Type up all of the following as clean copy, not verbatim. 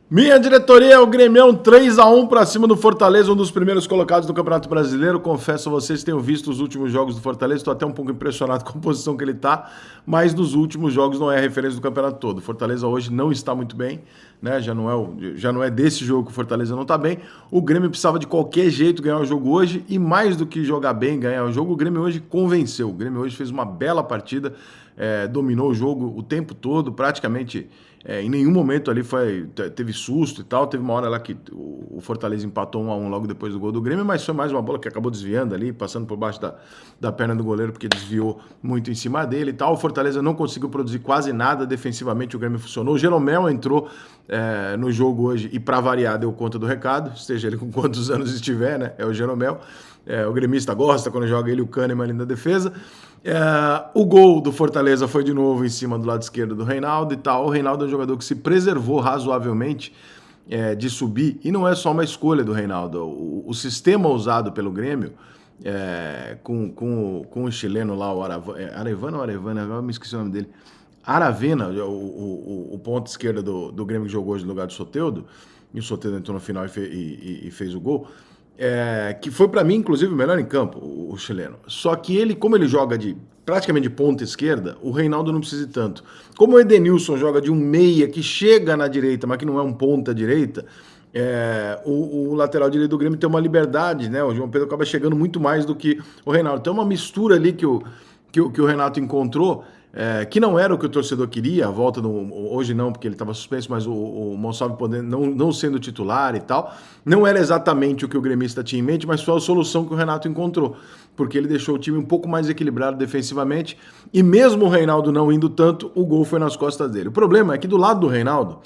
Minha diretoria, o Grêmio 3-1 para cima do Fortaleza, um dos primeiros colocados do Campeonato Brasileiro. Confesso a vocês, tenho visto os últimos jogos do Fortaleza, estou até um pouco impressionado com a posição que ele está, mas nos últimos jogos não é a referência do campeonato todo. O Fortaleza hoje não está muito bem, né? Já não é desse jogo que o Fortaleza não está bem. O Grêmio precisava de qualquer jeito ganhar o jogo hoje, e mais do que jogar bem, ganhar o jogo, o Grêmio hoje convenceu. O Grêmio hoje fez uma bela partida, dominou o jogo o tempo todo, praticamente. Em nenhum momento ali teve susto e tal. Teve uma hora lá que o Fortaleza empatou 1-1 logo depois do gol do Grêmio, mas foi mais uma bola que acabou desviando ali, passando por baixo da perna do goleiro, porque desviou muito em cima dele e tal. O Fortaleza não conseguiu produzir quase nada defensivamente, o Grêmio funcionou. O Jeromel entrou no jogo hoje e, para variar, deu conta do recado, seja ele com quantos anos estiver, né? É o Jeromel. O gremista gosta quando joga ele e o Kahneman ali na defesa. O gol do Fortaleza foi de novo em cima do lado esquerdo do Reinaldo e tal. O Reinaldo é um jogador que se preservou razoavelmente de subir, e não é só uma escolha do Reinaldo. O sistema usado pelo Grêmio, com o chileno lá, o Arevana ou Arevana, agora me esqueci o nome dele. Aravena, o ponto esquerdo do Grêmio que jogou hoje no lugar do Soteldo, e o Soteldo entrou no final e fez o gol. Que foi para mim, inclusive, o melhor em campo, o chileno. Só que ele, como ele joga praticamente de ponta esquerda, o Reinaldo não precisa tanto. Como o Edenilson joga de um meia que chega na direita, mas que não é um ponta direita, o lateral direito do Grêmio tem uma liberdade, né? O João Pedro acaba chegando muito mais do que o Reinaldo. Então é uma mistura ali que o Renato encontrou, que não era o que o torcedor queria, a volta hoje não, porque ele estava suspenso, mas o Monsalve podendo, não sendo titular e tal, não era exatamente o que o gremista tinha em mente, mas foi a solução que o Renato encontrou, porque ele deixou o time um pouco mais equilibrado defensivamente, e mesmo o Reinaldo não indo tanto, o gol foi nas costas dele. O problema é que do lado do Reinaldo,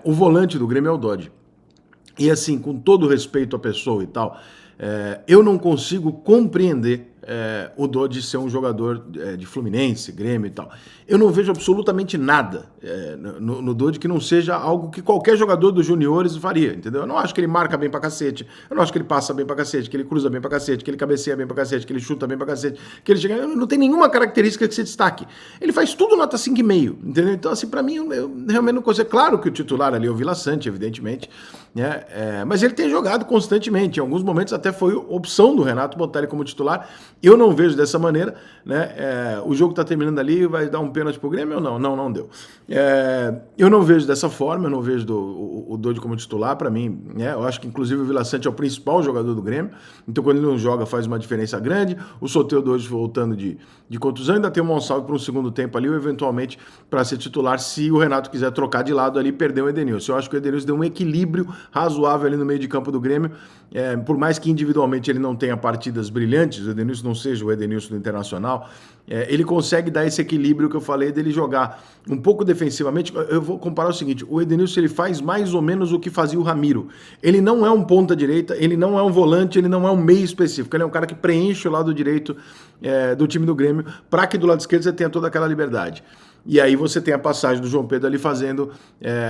o volante do Grêmio é o Dodge. E assim, com todo respeito à pessoa e tal, eu não consigo compreender o Dodge ser um jogador de Fluminense, Grêmio e tal. Eu não vejo absolutamente nada no Dodge que não seja algo que qualquer jogador dos juniores faria, entendeu? Eu não acho que ele marca bem pra cacete, eu não acho que ele passa bem pra cacete, que ele cruza bem pra cacete, que ele cabeceia bem pra cacete, que ele chuta bem pra cacete, que ele chega... Não tem nenhuma característica que se destaque. Ele faz tudo nota 5,5, entendeu? Então, assim, pra mim, eu realmente não consigo... Claro que o titular ali é o Vila Sante, evidentemente, né? Mas ele tem jogado constantemente. Em alguns momentos até foi opção do Renato botar ele como titular. Eu não vejo dessa maneira, né? O jogo tá terminando ali, vai dar um pênalti pro Grêmio ou não? Não deu. Eu não vejo dessa forma, eu não vejo o Dodge como titular, para mim, né? Eu acho que inclusive o Vila Sante é o principal jogador do Grêmio, então quando ele não joga faz uma diferença grande. O Soteldo hoje voltando de contusão, ainda tem o Monsalve para um segundo tempo ali, ou eventualmente para ser titular, se o Renato quiser trocar de lado ali e perder o Edenilson. Eu acho que o Edenilson deu um equilíbrio razoável ali no meio de campo do Grêmio, por mais que individualmente ele não tenha partidas brilhantes, o Edenilson não seja o Edenilson do Internacional, ele consegue dar esse equilíbrio que eu falei dele jogar um pouco defensivamente. Eu vou comparar o seguinte, o Edenilson ele faz mais ou menos o que fazia o Ramiro. Ele não é um ponta direita, ele não é um volante, ele não é um meio específico, ele é um cara que preenche o lado direito do time do Grêmio, para que do lado esquerdo você tenha toda aquela liberdade. E aí você tem a passagem do João Pedro ali fazendo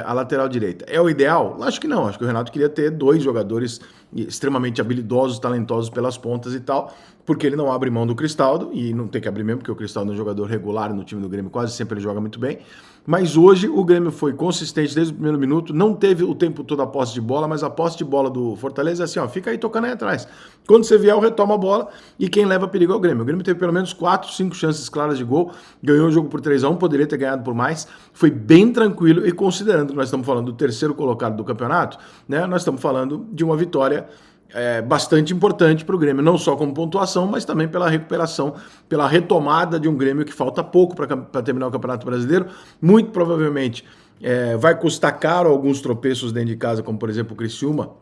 a lateral direita. É o ideal? Acho que não. Acho que o Renato queria ter dois jogadores extremamente habilidosos, talentosos pelas pontas e tal, porque ele não abre mão do Cristaldo, e não tem que abrir mesmo, porque o Cristaldo é um jogador regular no time do Grêmio, quase sempre ele joga muito bem. Mas hoje o Grêmio foi consistente desde o primeiro minuto, não teve o tempo todo a posse de bola, mas a posse de bola do Fortaleza é assim, ó, fica aí tocando aí atrás. Quando você vier, retoma a bola e quem leva perigo é o Grêmio. O Grêmio teve pelo menos 4, 5 chances claras de gol, ganhou o jogo por 3-1, poderia ter ganhado por mais, foi bem tranquilo, e considerando que nós estamos falando do terceiro colocado do campeonato, né, nós estamos falando de uma vitória bastante importante para o Grêmio, não só como pontuação, mas também pela recuperação, pela retomada de um Grêmio que falta pouco para terminar o Campeonato Brasileiro. Muito provavelmente vai custar caro alguns tropeços dentro de casa, como por exemplo o Criciúma,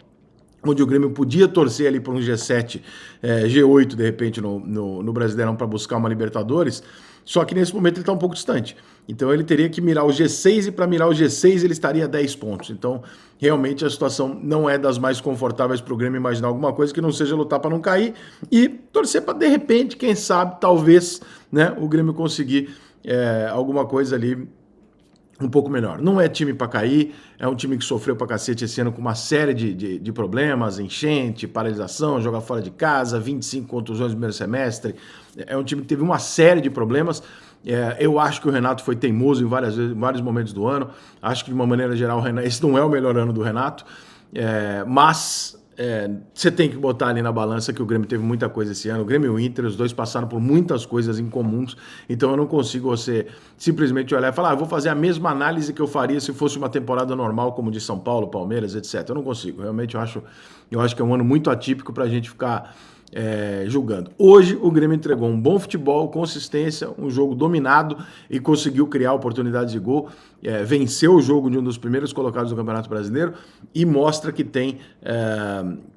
onde o Grêmio podia torcer ali por um G7, G8 de repente no Brasileirão para buscar uma Libertadores, só que nesse momento ele está um pouco distante. Então ele teria que mirar o G6, e para mirar o G6 ele estaria a 10 pontos. Então realmente a situação não é das mais confortáveis para o Grêmio imaginar alguma coisa que não seja lutar para não cair e torcer para de repente, quem sabe, talvez, né, o Grêmio conseguir alguma coisa ali, um pouco melhor. Não é time para cair, é um time que sofreu pra cacete esse ano com uma série de problemas, enchente, paralisação, jogar fora de casa, 25 contusões no primeiro semestre. É um time que teve uma série de problemas. Eu acho que o Renato foi teimoso em vários momentos do ano. Acho que, de uma maneira geral, esse não é o melhor ano do Renato. Mas você tem que botar ali na balança que o Grêmio teve muita coisa esse ano. O Grêmio e o Inter, os dois passaram por muitas coisas incomuns. Então eu não consigo você simplesmente olhar e falar, eu vou fazer a mesma análise que eu faria se fosse uma temporada normal, como de São Paulo, Palmeiras, etc. Eu não consigo. Realmente eu acho que é um ano muito atípico para a gente ficar julgando. Hoje o Grêmio entregou um bom futebol, consistência, um jogo dominado e conseguiu criar oportunidades de gol, venceu o jogo de um dos primeiros colocados do Campeonato Brasileiro e mostra que tem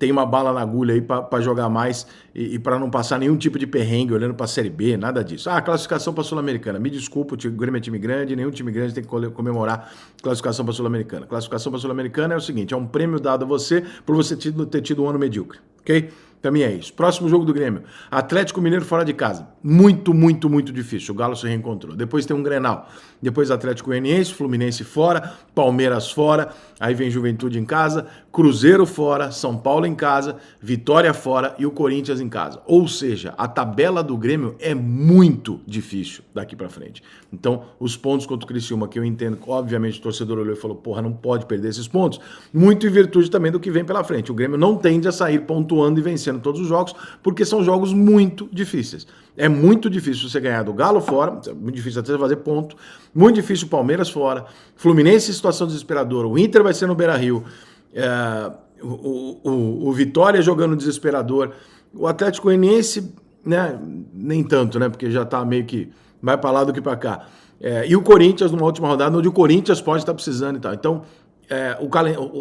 uma bala na agulha aí para jogar mais e para não passar nenhum tipo de perrengue olhando para a Série B, nada disso. Classificação para a Sul-Americana. Me desculpa, o Grêmio é time grande, nenhum time grande tem que comemorar classificação para a Sul-Americana. Classificação para a Sul-Americana é o seguinte, é um prêmio dado a você por você ter tido um ano medíocre, ok? Também é isso. Próximo jogo do Grêmio. Atlético Mineiro fora de casa. Muito, muito, muito difícil. O Galo se reencontrou. Depois tem um Grenal. Depois Atlético Goianiense, Fluminense fora, Palmeiras fora. Aí vem Juventude em casa, Cruzeiro fora, São Paulo em casa, Vitória fora e o Corinthians em casa. Ou seja, a tabela do Grêmio é muito difícil daqui pra frente. Então, os pontos contra o Criciúma, que eu entendo, obviamente o torcedor olhou e falou, porra, não pode perder esses pontos. Muito em virtude também do que vem pela frente. O Grêmio não tende a sair pontuando e vencendo todos os jogos, porque são jogos muito difíceis. É muito difícil você ganhar do Galo fora, é muito difícil até fazer ponto, muito difícil o Palmeiras fora, Fluminense em situação desesperadora, o Inter vai ser no Beira-Rio, o Vitória jogando desesperador, o Atlético Goianiense, né, nem tanto, né, porque já tá meio que vai para lá do que para cá. E o Corinthians numa última rodada, onde o Corinthians pode estar precisando e tal. Então,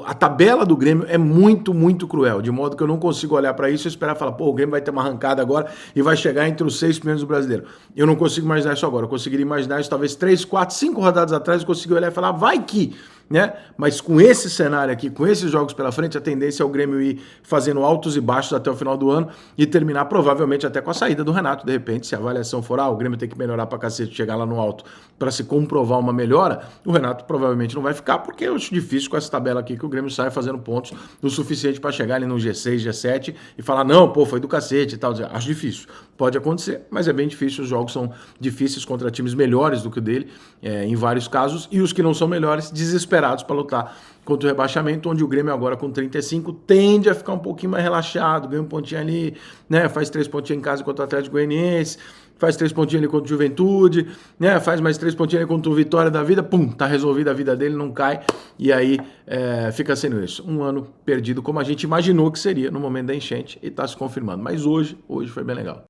a tabela do Grêmio é muito, muito cruel, de modo que eu não consigo olhar para isso e esperar falar, pô, o Grêmio vai ter uma arrancada agora e vai chegar entre os 6 primeiros do Brasileiro. Eu não consigo imaginar isso agora, eu conseguiria imaginar isso talvez 3, 4, 5 rodadas atrás, eu consegui olhar e falar, vai que, né? Mas com esse cenário aqui, com esses jogos pela frente, a tendência é o Grêmio ir fazendo altos e baixos até o final do ano e terminar provavelmente até com a saída do Renato, de repente, se a avaliação for, o Grêmio tem que melhorar pra cacete, chegar lá no alto para se comprovar uma melhora, o Renato provavelmente não vai ficar, porque eu acho difícil com essa tabela aqui que o Grêmio saia fazendo pontos o suficiente para chegar ali no G6, G7 e falar, não, pô, foi do cacete e tal. Acho difícil. Pode acontecer, mas é bem difícil. Os jogos são difíceis contra times melhores do que o dele, em vários casos, e os que não são melhores, desesperados para lutar contra o rebaixamento, onde o Grêmio agora com 35 tende a ficar um pouquinho mais relaxado, ganha um pontinho ali, né, faz 3 pontinhos em casa contra o Atlético Goianiense, faz 3 pontinhos ali contra o Juventude, né? Faz mais 3 pontinhos ali contra o Vitória da vida, pum, tá resolvida a vida dele, não cai, e aí fica sendo isso. Um ano perdido como a gente imaginou que seria no momento da enchente, e tá se confirmando. Mas hoje foi bem legal.